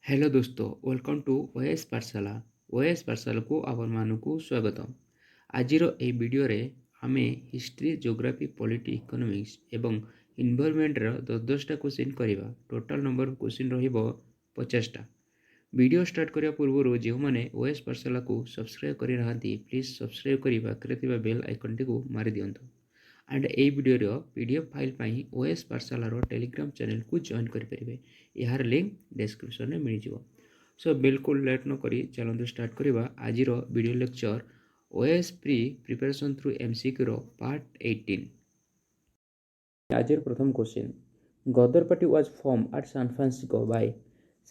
Hello दोस्तों, welcome to OS पाठशाला। OS पाठशाला को आपण मानकु स्वागतम। आजिर ए वीडियो रे आमे हिस्ट्री, ज्योग्राफी, पॉलिटी, इकोनॉमिक्स एवं इन्वायरमेंट रो 10टा क्वेश्चन करिबा। टोटल नंबर क्वेश्चन रहिबो 50टा। वीडियो स्टार्ट करिया पूर्व जो मैंने ओएस पाठशाला को सब्सक्राइब करि नाहांती प्लीज सब्सक्राइब करि पाखरे थिबा बेल आइकन टी को मारि दियंतु। And a video PDF file पाई ओएस पाठशाला टेलीग्राम चैनल को जॉइन करें। यार लिंक डिस्क्रिप्शन में मिल जाव। सो बिल्कुल लेट न करी चलते स्टार्ट करवा आज video lecture OS preparation through MCQ रो पार्ट 18। आज प्रथम question, Ghadar party was form at San Francisco by.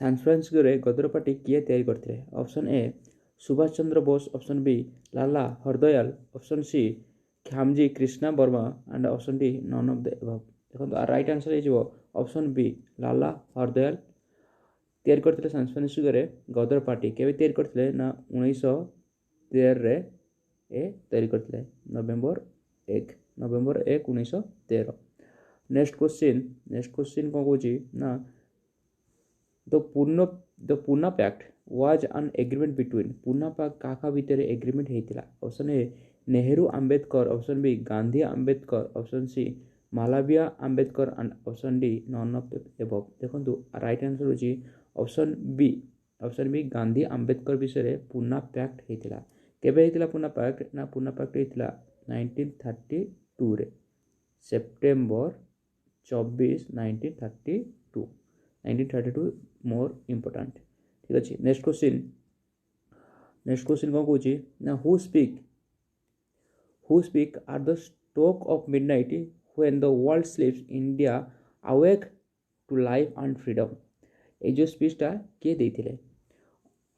San Francisco रे गदर पार्टी किए तैयारी करते? Option A Subhash Chandra Bose, option B Lala Hardayal, option C Shyamji Krishna Varma and option D none of the above. देखो right answer हो option B Lala Hardayal तैयारी करते सैन फ्रांसिस्को रे गदर पार्टी। केवे तैयारी करते ना 1913 रे तैयारी करते नवेम्बर 1 1913। नेक्स्ट क्वेश्चन कौन कौन ना the Poona pact was an agreement between. Poona pact काका भितर एग्रीमेंट होता? Option A Nehru Ambedkar, option B Gandhi Ambedkar, option C Malviya Ambedkar and option D none of the above. देखो राइट आंसर होची ऑप्शन बी गांधी आंबेडकर विषय पूना पैक्ट होता। केबे होता पूना पैक्ट ना पूना पैक्ट होता 1932 रे सेप्टेम्बर 24 1932 मोर इम्पोर्टाट। ठीक अच्छे। नेक्स्ट क्वेश्चन कौन कौन ना who speak are the stroke of midnight when the world sleeps India awake to life and freedom. ये जो स्पीचटा किए देते?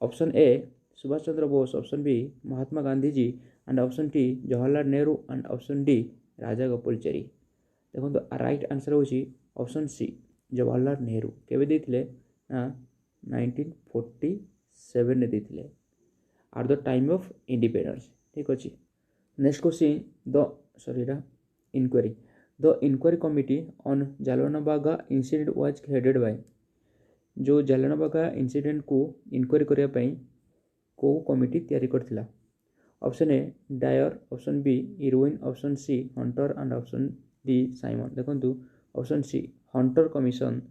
Option A Subhash Chandra Bose, option B Mahatma Gandhi ji and option T Jawaharlal Nehru and option D Raja Gopalachari. देखो राइट आंसर होची ऑप्शन सी जवाहरलाल नेहरू। केवे देते ना 1947 ने देते are the time of independence. ठीक अच्छे। Next question the inquiry committee on Jallianwala incident was headed by. जो जालियानवाला इंसिडेंट को इंक्वायरी करने को कमिटी तैयारी करथिला? Option A Dyer, option B Irwin, option C Hunter and option D Simon. देखो option C Hunter commission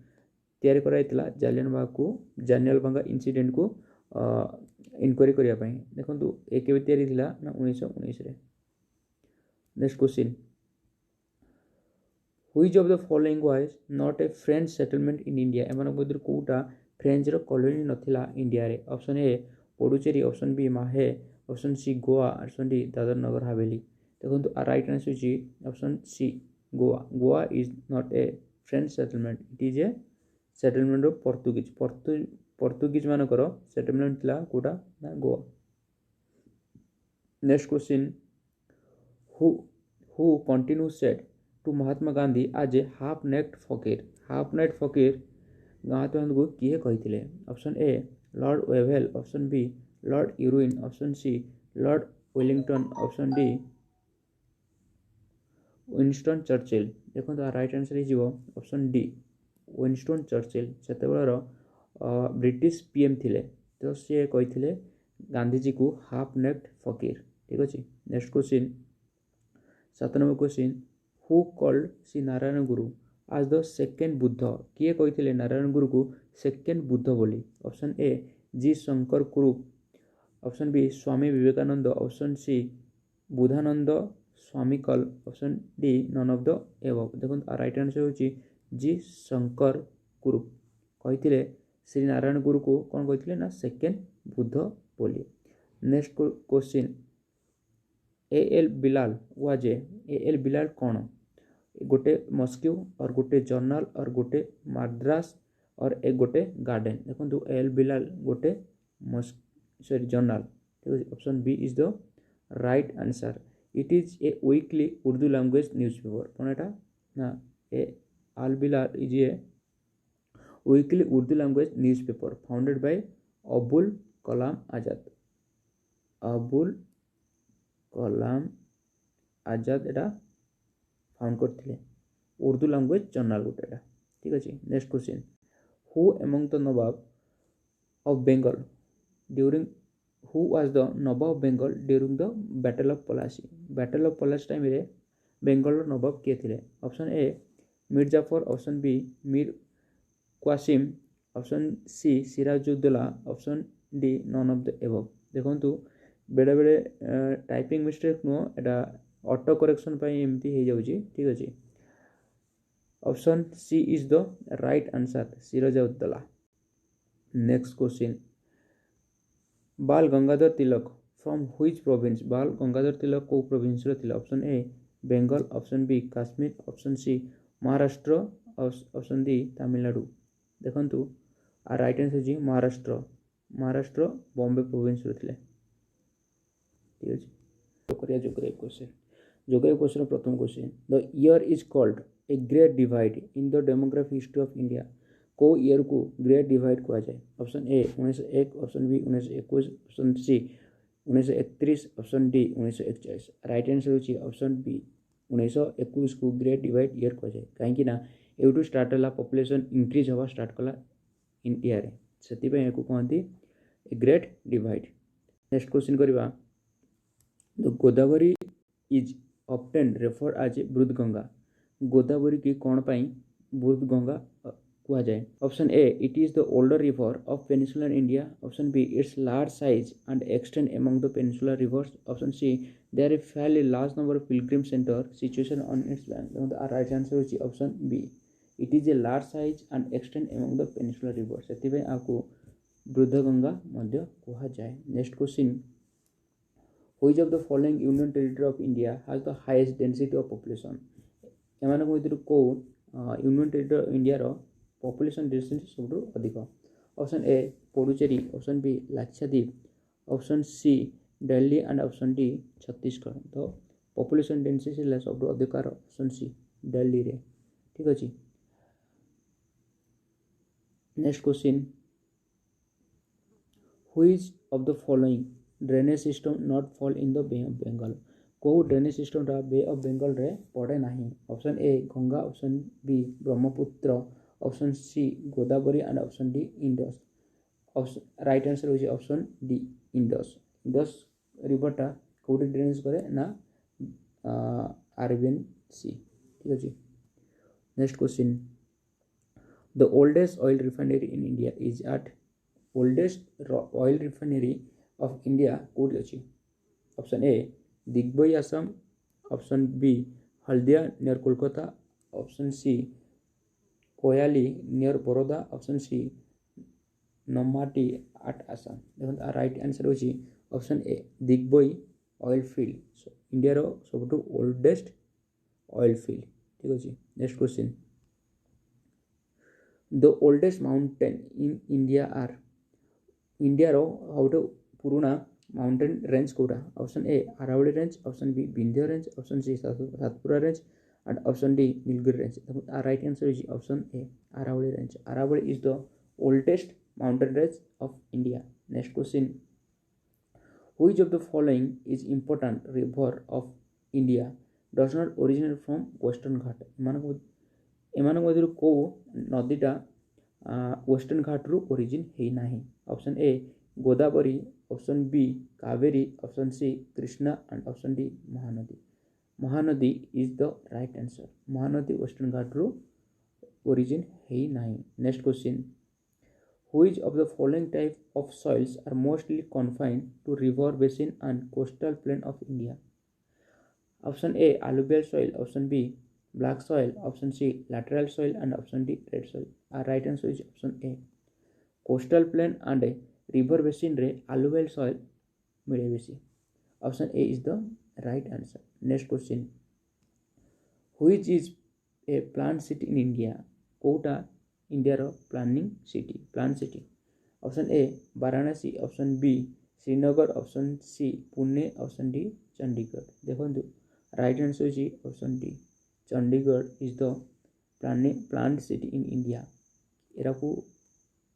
तैयारी कराइला जालियानवाला इंसिडेंट को इंक्वायरी करने। देखो ये केबे तैयारी थिला ना 1919 रे। Next question, which of the following was not a French settlement in India. एमान मध्य कोटा फ्रेंच रो कॉलोनी नथिला इंडिया रे? Option A Puducherry, option B Mahe, option C Goa, option D Dadra Nagar Haveli. देखो राइट आंसर होची option C Goa. Goa is not a French settlement, it is a settlement of Portuguese मानकर settlement थिला कोटा ना Goa. Next question, who continue said to Mahatma Gandhi as a half naked fakir. Half naked fakir Mahatma Gandhi को किए कही? Option A Lord Wavell, option B Lord Irwin, option C Lord Wellington, option D Winston Churchill. देखो right answer हो option D Winston Churchill. से British PM थिले तो सी कही गांधीजी को हाफ नेक्ड फकीर। ठीक अच्छे। Next question 7 number question, who called Shri Narayan गुरु आज द सेकेंड बुद्ध। किए कही नारायण गुरु को सेकेंड बुद्ध बोली? Option A G Shankar Kurup, option B Swami Vivekananda, option C Buddhananda Swamikal, option D none of the above. देखो राइट आंसर होची जी शंकर कुरुप कही श्री नारायण गुरु को कौन कही ना सेकेंड बुद्ध बोली। Next question, L Bilal was L Bilal कौन? गोटे मस्क्यू और गोटे जर्नल और गोटे माद्रास और एक गोटे गार्डन। देखो एल बिलाल गोटे जर्नल। ठीक है। Option B is the right answer. It is a weekly Urdu language newspaper. कौन एटा ना ए Al Bilal is a weekly Urdu language newspaper founded by Abul Kalam Azad. Abul Kalam Azad एटा फाउंड करथिले उर्दू लैंग्वेज जर्नल गोटेटा। ठीक अच्छे। Next question, who among the nawab of Bengal during who was the Nawab of Bengal during the Battle of Plassey? Battle of Plassey time रे Bengal नवाब किए थे? Option A Mir Jafar, option B Mir Qasim, option C Sirajuddaulah, option D none of the above. देखो बेले बेले typing mistake नुह एटा auto correction पाई एमती हो जाउची, ठीक अछि। Option C is the right answer, Sirajuddaulah. Next question, Bal Gangadhar Tilak from which province? Bal Gangadhar Tilak को प्रोविंस रो थिला? Option A Bengal, option B Kashmir, option C Maharashtra, option D Tamil Nadu. देखंतु आ राइट आंसर जी महाराष्ट्र। महाराष्ट्र बॉम्बे प्रोविंस रो थिले, ठीक अछि। तो करिया जोग्राफी क्वेश्चन। जोग्राफी क्वेश्चन प्रथम question, the year is called a great divide in the demography history of India. को ईयर को ग्रेट डिवाइड कहा जाए? Option A 1901, option B 1921, option C 1931, option D 1941। Right answer होची option B 1921 को great divide year कहा जाए। कहीं ना एवटू स्टार्ट है पॉपुलेशन इंक्रीज हवा स्टार्ट कला इंडिया रे, सेतिपय एको कहंती a great divide. Next question करबा, the Godavari is often referred as a Brihad Ganga. Godavari की कौन पाई बृहद गंगा कहा जाए? Option A it is the older river of peninsular India, option B it's large size and extend among the peninsular rivers, option C there is fairly large number of pilgrim centre situation on its bank. Right answer होची option B it is a large size and extend among the peninsular rivers, सेतिबे आको बृहद गंगा मध्य कहा जाए। Next question, which of the following union territory of India has the highest density of population? एमान को को union territory India रो population density सब अधिक? Option A Puducherry, option B Lakshadweep, option C Delhi and option D Chhattisgarh. तो पॉपुलेशन डेंसिटी सब अधिक option C Delhi रे, ठीक अछि। Next question, which of the following drainage system not fall in the Bay of Bengal? को ड्रेनेज सिस्टम रा बे ऑफ बंगाल रे पड़े नहीं? Option A Ganga, option B Brahmaputra, option C Godavari and option D Indus. Option right answer होची option D Indus. Indus रिवरटा कोडी drainage करे ना अरेबियन सी, ठीक अछि। Next question, the oldest oil refinery in India is at? Oldest oil refinery of India कोडी अछि? Option A Digboi Assam, option B Haldia near Kolkata, option C Koyali near Baroda, option C Noonmati at Assam. देखो right answer होची option A Digboi oil field, India रो सबटू oldest oil field, ठीक अछि। Next question, the oldest mountain in India are? India रो सबटू पुराना माउंटेन रेंज कोटा? Option A Aravalli range, option B Vindhya range, option C Satpura range and option D Nilgiri range. Right answer is option A Aravalli range. Aravalli is the oldest mountain range of India. Next question, which of the following is important river of India does not originate from western Ghat? एमान मध्य को नदीटा western Ghat रु origin है नाही? Option A Godavari, option B Kaveri, option C Krishna and option D Mahanadi. Mahanadi is the right answer. Mahanadi western Ghat रु origin है नाही। Next question, which of the following type of soils are mostly confined to river basin and coastal plain of India? Option A alluvial soil, option B black soil, option C lateral soil and option D red soil। Right answer is option A coastal plain and river basin रे alluvial soil मिले बेसी। Option A is the right answer. Next question, which is a plant city in India? कोटा India रो planning city, plant city? Option A Varanasi, option B Srinagar, option C Pune, option D Chandigarh. देखो right answer is option D Chandigarh is the plant city in India. एरा को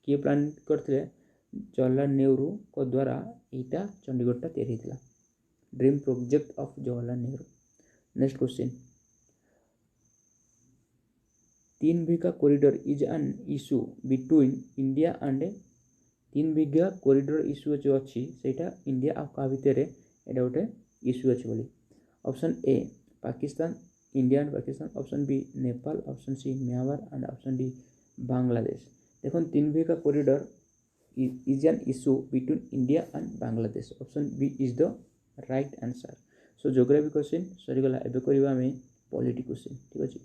किए plan करते? जवाहरलाल नेहरू को द्वारा यहाँ चंडीगढ़ तैयारी होता, dream project of Jawaharlal Nehru. Next question, तीन भी का corridor is an issue between India and तीन बिघा कॉरिडोर इश्यू जो अच्छी सेटा इंडिया आ का भितर एटा गोटे इश्यू अच्छी बोली option A Pakistan India and Pakistan option B Nepal option C Myanmar and option D Bangladesh देखो Tin Bigha corridor is an issue between India and Bangladesh option B is the right answer so geography question सरी गला एबे करबा हमें पॉलिटी क्वेश्चन ठीक अछि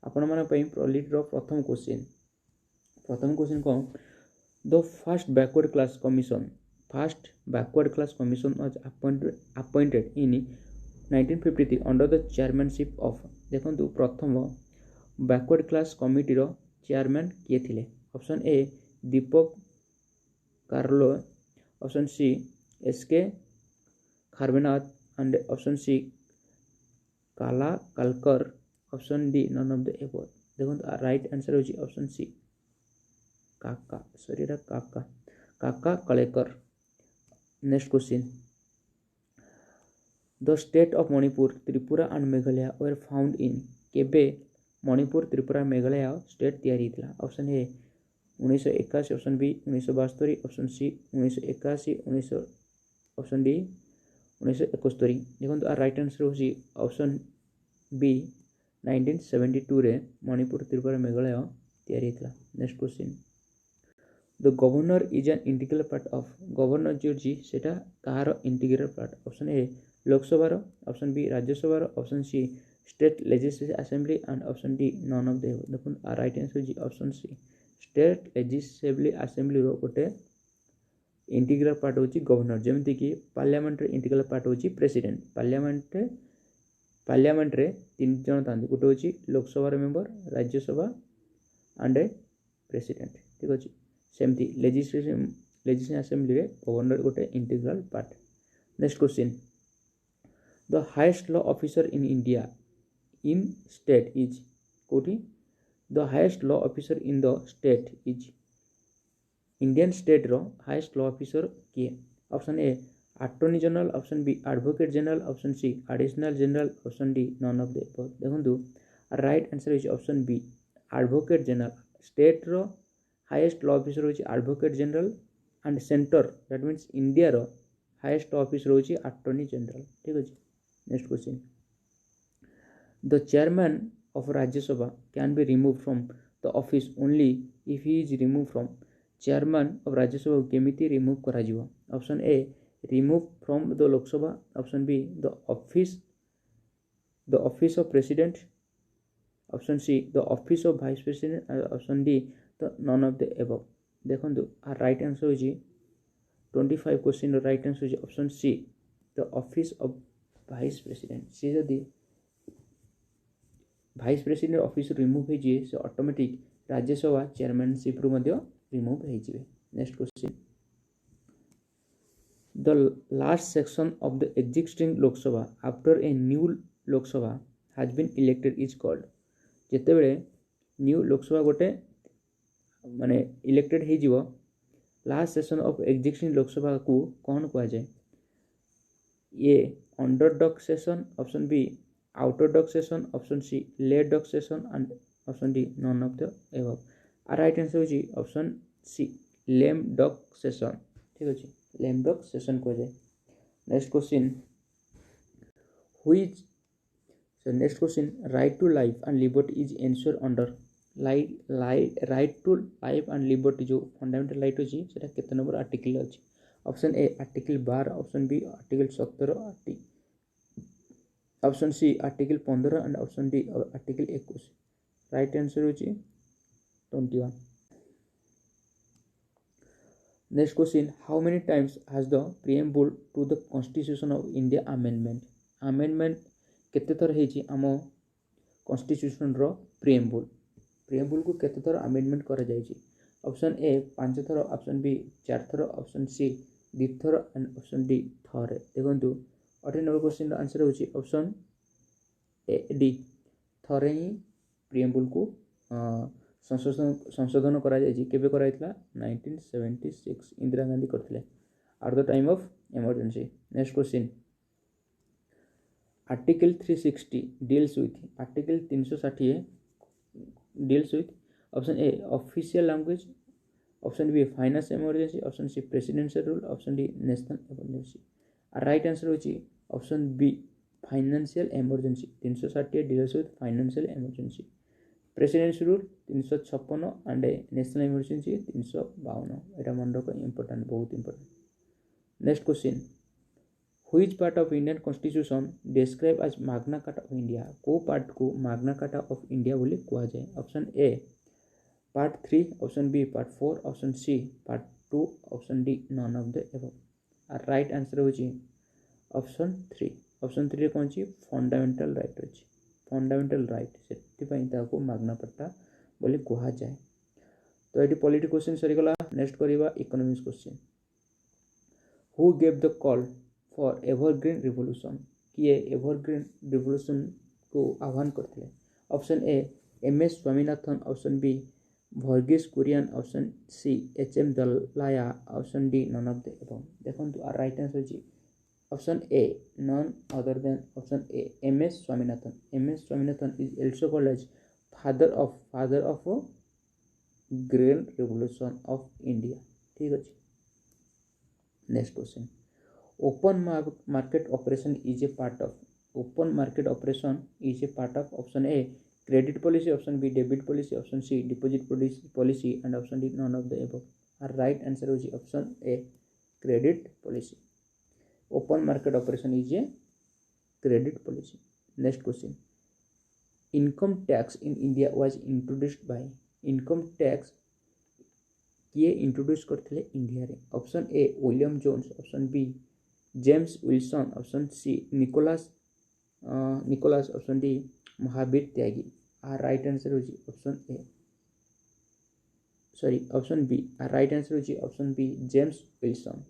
आपण मन पई पॉलिटी रो प्रथम क्वेश्चन को the first backward class commission was appointed in 1953 under the chairmanship of देखंतु प्रथम बैकवर्ड क्लास कमिटी रो चेयरमैन किए थिले ऑप्शन ए दीपक कार्लो ऑप्शन सी एसके खारबेनाथ एंड ऑप्शन सी काला कालकर option D none of the above देखो राइट आंसर होची option C Kaka Kalelkar next question the state of Manipur Tripura and Meghalaya were found in केबे मणिपुर त्रिपुरा मेघालय स्टेट तैयारी थिला option A 1981 option B 1972 option C 1981 option D 1971 देखो आ right answer होची ऑप्शन बी 1972 रे मणिपुर त्रिपुरा मेघालय तैयारी थिला next question the governor is an integral part of governor जो जी सेटा कार integral part option A Lok Sabha option B Rajya Sabha option C state legislative assembly and option D none of the देखो आ राइट आंसर होची option C state legislative assembly रो गोटे integral part होची गवर्नर जेमति कि पार्लियामेंट रे इंटीग्रल पार्ट होची प्रेसिडेंट पार्लियामेंट रे तीन जन थांती गोटे होची लोकसभा रे मेंबर राज्यसभा एंड प्रेसिडेंट ठीक अछि सेमति लेजिस्लेटिव असेंबली रे गवर्नर गोटे integral part next question the highest law officer in India in state is कोठी the highest law officer in the state is Indian state रो highest law officer किए option A attorney general option B advocate general option C additional general option D none of the above देखंतु right answer is option B advocate general state रो highest law officer होची advocate general and centre that means India रो highest officer होची attorney general ठीक अछि next question the chairman of Rajya Sabha can be removed from the office only if he is removed from chairman of Rajya Sabha केमिति remove करा जिवो option A remove from the Lok Sabha option B the office of president option C the office of vice president option D the none of the above देखंतु आ right answer होजी 25 question रो right answer होजी option C the office of vice president C जदी vice president office remove हो जाए से automatic Rajya Sabha chairmanship रु मध्य रिमूव हो जाए next question the last section of the existing Lok Sabha after a new Lok Sabha has been elected is called जेते बेले new Lok Sabha गोटे माने इलेक्टेड हो जिवो last section of existing Lok Sabha को कौन कहा जाए A underdog session option B outer dog session option C late dog session and option D none of the above a right answer is option C lame dog session ठीक अछि lame dog session को जाए next question which so next question right to life and liberty is ensured under right to life and liberty जो fundamental right अछि सेटा केते number article अछि option A article 12 option B article 17 option C article 15 and option D article 21 right answer होची 21 next question how many times has the preamble to the constitution of India amendment केते थर हेची आमो constitution रो preamble को केते थर amendment करा जायछि option A 5 थर option B 4 थर ऑप्शन सी 2 थर एंड ऑप्शन डी थर देखंतु 18 नंबर क्वेश्चन रो आंसर होची ऑप्शन ए डी थरे ही प्रीएम्बल को संशोधन करा जायछि केबे कराइतला 1976 इंदिरा गांधी करथिले at the time of emergency next question article 360 deals with article 360 deals with option A official language option B finance emergency, option C presidential rule, option D national emergency. Right answer होची option B financial emergency. 360 deals with financial emergency. Presidential rule 356 and national emergency 352। एटा मन रख important, बहुत important. Next question, which part of Indian constitution describe as Magna Carta of India? को part को Magna Carta of India बोली कहा जाए? Option A part 3, option B part 4, option C part 2, option D none of the above. Right answer होची option 3। Option 3 रे कौन ची fundamental right अछि, फंडामेंटल राइट, सेति पई ताको मैग्ना कार्टा बोली कहा जाए। तो एटी पॉलिटी क्वेश्चन सरी गला। नेक्स्ट करिवा economics question. Who gave the call for evergreen revolution? किए एवरग्रीन रिवोल्यूशन को आह्वान करते? Option A M S Swaminathan, option B Verghese Kurien, option C H M Dalaya, option D none of the above. देखो right answer होची option A none other than option A M S Swaminathan. M S Swaminathan is also called as father of green revolution of India. ठीक अच्छे। Next question, open market operation is a part of? Open market operation is a part of option A credit policy, option B debit policy, option C deposit policy and option D none of the above. Right answer होची option A credit policy. Open market operation is a credit policy. Next question, income tax in India was introduced by? Income tax किए introduce करते India रे? Option A William Jones, option B James Wilson, option C Nicholas, option D Mahavir Tyagi. Right answer होची option A sorry option B. Right answer होची option B James Wilson.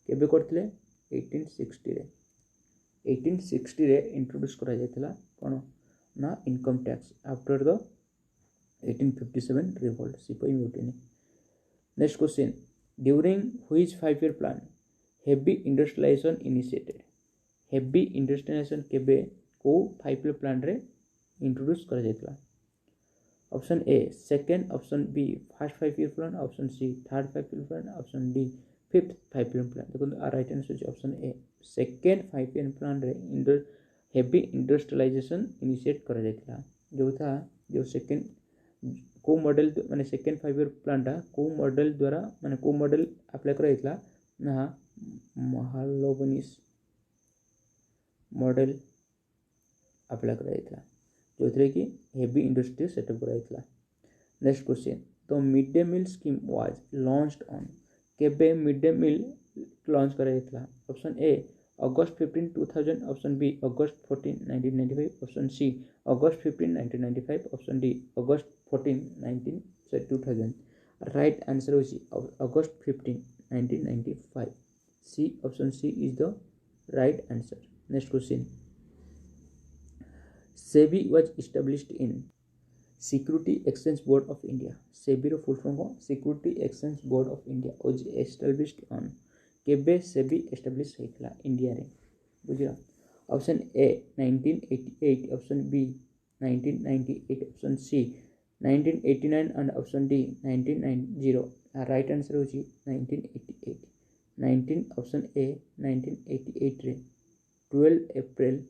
केबे करते? 1860 रे। 1860 रे introduce करा जायतिला कोन ना income tax after the 1857 revolt, सिपाही mutiny. Next question, during which 5 year plan heavy industrialisation initiated? Heavy industrialisation केबे को 5 ईयर प्लान रे इंट्रोड्यूस करा जायतिला? Option A second, option B first 5 year plan, option C third 5 year plan, option D fifth 5 year plan. देखो right answer होची option A second 5 year plan रे heavy industrialisation initiate करा जायतिला। जो था जो सेकेंड को मॉडल माने सेकेंड 5 ईयर प्लान टा को मॉडल द्वारा माने को मॉडल अप्लाई करा जायतिला ना महालनोबिस मॉडल अप्लाई करा जायतिला, जो थे कि हेवी इंडस्ट्री सेटअप करा जायतिला। Next question, the mid day meal scheme was launched on? केबे मिड डे मील लॉन्च करा जायतिला? Option A August 15, 2000, option B August 14, 1995, option C August 15, 1995, option D August 14, 2000। Right answer होची August 15, 1995। C option C is the right answer. Next question, SEBI was established in? Security exchange board of India. SEBI रो full form को security exchange board of India was established on? केबे SEBI establish होइतला India रे? बुझियो option A 1988, option B 1998, option C 1989 and option D 1990। Right answer होची 1988। 19 option A 1988 रे 12 April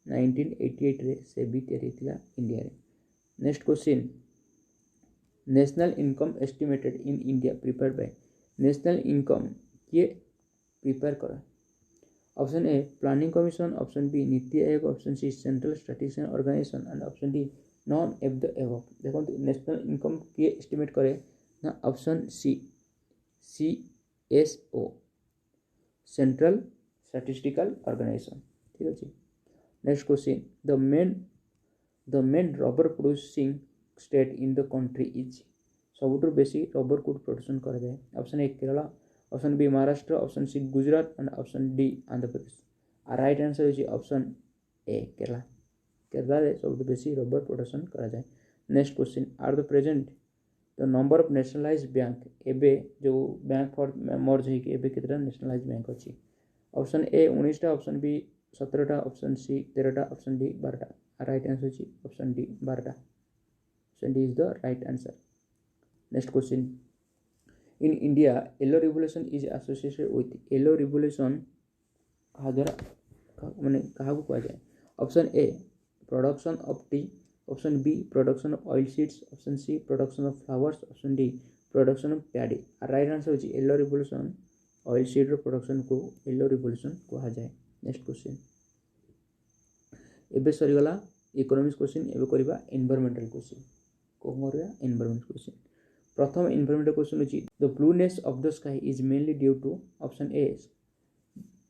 1988 रे SEBI तेरितला इंडिया रे। Next question, national income estimated in India prepared by? National income किए प्रिपेयर करा? Option A planning commission, option B NITI Aayog, option C central statistics organisation and option D none of the above. देखो national income किए estimate करे ना? Option C CSO central statistical organisation. ठीक अच्छे। Next question, the main rubber producing state in the country is? सबुठु बेसी rubber कोड production करा जाए? Option A Kerala, option B Maharashtra, option C Gujarat and option D Andhra Pradesh. Right answer होची ऑप्शन ए केरला। केरला रे सबुठु बेसी रबर प्रोडक्शन करा जाए। Next question, are the present the number of nationalised bank? एबे जो बैंक फॉर मर्ज है कि एबे कितना नेशनलाइज्ड बैंक अछि? ऑप्शन ए 19टा, ऑप्शन बी 17टा, ऑप्शन सी 13टा, ऑप्शन डी 12टा। राइट आंसर होची ऑप्शन डी 12टा। Option D is the right answer. Next question, in India yellow revolution is associated with yellow revolution द्वारा माने क्या कहुए option A production of tea option B production of oil seeds option C production of flowers option D production of paddy right answer होची yellow revolution oil seed production को yellow revolution कहा जाए next question एबे सरीगला economics question एबे करबा environmental question को करबा environment question प्रथम एनवायरमेंटल क्वेश्चन होची the blueness of the sky is mainly due to option A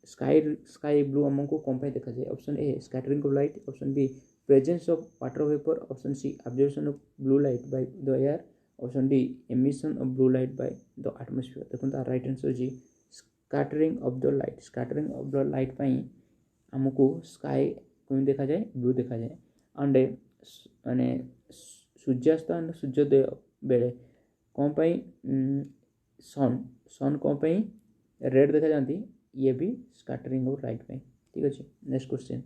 sky blue हमको कौन पे देखा जाए option A scattering of light option B presence of water vapour option C absorption of blue light by the air option D emission of blue light by the atmosphere देखो तार right answer जी scattering of the light पाई हमको sky कौन देखा जाए blue देखा जाए एंड माने सूर्यास्त एंड सूर्योदय बेले कौन पाई सन कौन पाई रेड देखा जाती ये भी स्कैटरिंग ऑफ लाइट पाई ठीक अच्छे next question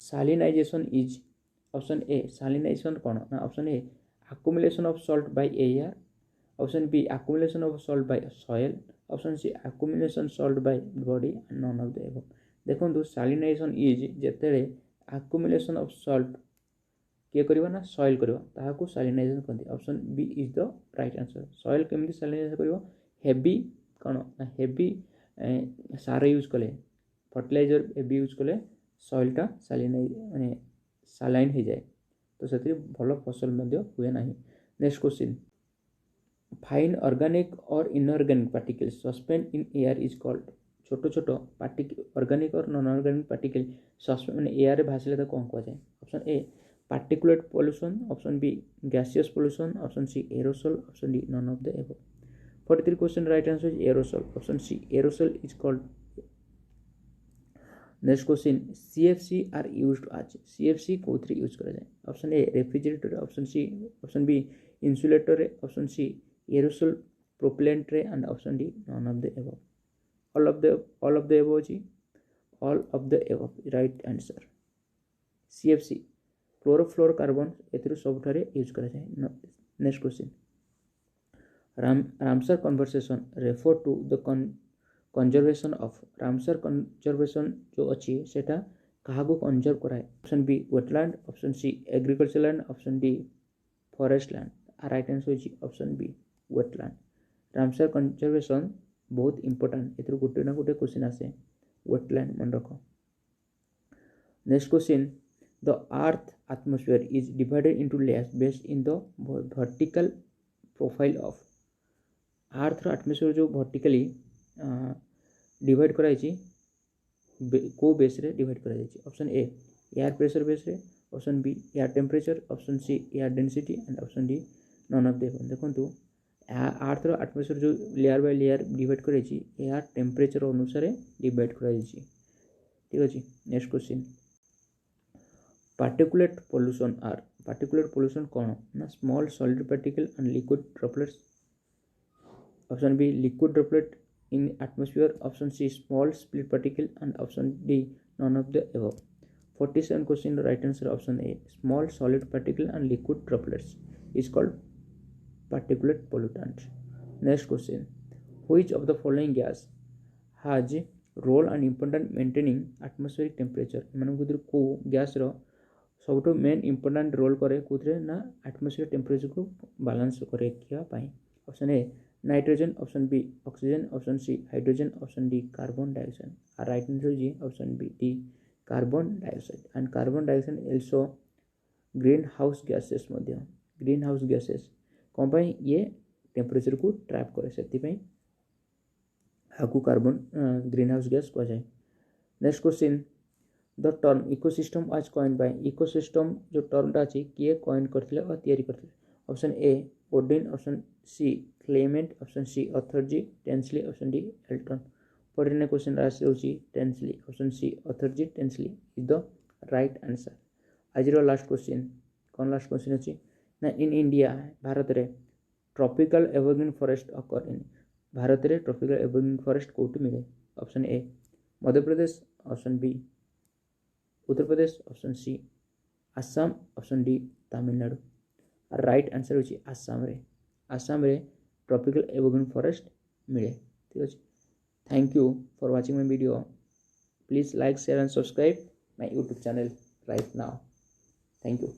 salinisation is option A salinisation कौन ना option A accumulation of salt by air option b accumulation of salt by soil option c accumulation salt by body and none of the above देखो salinization is जेतेले accumulation of salt किए करबा ना soil करबा ताहाकू salinization कहते option B is the right answer soil केमती salinization करबा हेवी कौन ना हेवी सार यूज कले फर्टिलाइजर हेवी यूज कले सॉइलटा सालिनाइज माने सालाइन हो जाए तो से भल फसल हुए ना नेक्स्ट क्वेश्चन फाइन ऑर्गेनिक और inorganic particles suspend in air is called छोट छोट ऑर्गेनिक और नॉन ऑर्गेनिक पार्टिकल सस्पेंड मैंने एयर भासिले तो कौन कह जाए option A particulate pollution option B gaseous pollution option C aerosol option D none of the above 43 question right answer is aerosol option C aerosol is called next question CFC are used आज CFC कोथरे use करा जाए option A refrigerator option B insulator option C aerosol propellant रे and option D none of the above all of the above जी all of the above right answer CFC chlorofluorocarbon एथिरु सबठारे use करा जाए next question Ramsar conversation refer to the conservation of Ramsar conservation जो अच्छी सेटा कहा conserve कराए option B wetland option C agriculture land option D forest land right answer होची option B wetland Ramsar conservation बहुत important एथुर गोटे ना गोटे क्वेश्चन आसे वेटलैंड मन रख next question the earth atmosphere is divided into layers based in the vertical profile of earth atmosphere जो वर्टिकली डिवाइड कराई को बेस रे डिवाइड कराई option A air pressure base रे option B air temperature option C air density and option D none of देखो earth atmosphere जो layer by layer divide कराई air temperature अनुसार डिवाइड कराई ठीक अच्छे नेक्स्ट क्वेश्चन पार्टिकुलेट पोल्यूशन कौन ना small solid particle and liquid droplets option B liquid droplet in atmosphere option C small split particle and option D none of the above 47 question right answer option A small solid particle and liquid droplets is called particulate pollutant next question which of the following gas has role and important maintaining atmospheric temperature मान को gas रो सबुठ main important role करे कुथरे ना atmosphere temperature को balance करे क्या पाई option A nitrogen option B oxygen option C hydrogen option D carbon dioxide right answer जी option B D carbon dioxide and carbon dioxide also greenhouse gases कौन पाई ये टेम्परेचर को trap करे से हाकू कार्बन ग्रीन हाउस गैस कह जाए next question the term ecosystem आज कॉइन बाय इकोसिस्टम जो टर्मटा अच्छी किए कॉइन करथिले और तैयारी करथिले option A Odin option C Clement option C Arthur G Tansley option D Elton 49 question answer होची Tansley option C Arthur G Tansley is the right answer आज लास्ट क्वेश्चन कौन लास्ट क्वेश्चन अच्छी ना इन इंडिया भारत रे tropical evergreen forest occur in Bharat रे tropical evergreen forest कोठी मिले option A Madhya Pradesh option B Uttar Pradesh option C Assam option D Tamil Nadu right answer होची आसाम रे ट्रॉपिकल एवरग्रीन फॉरेस्ट मिले। ठीक अच्छे, thank you for watching my video. Please like share and subscribe my YouTube channel right now. Thank you.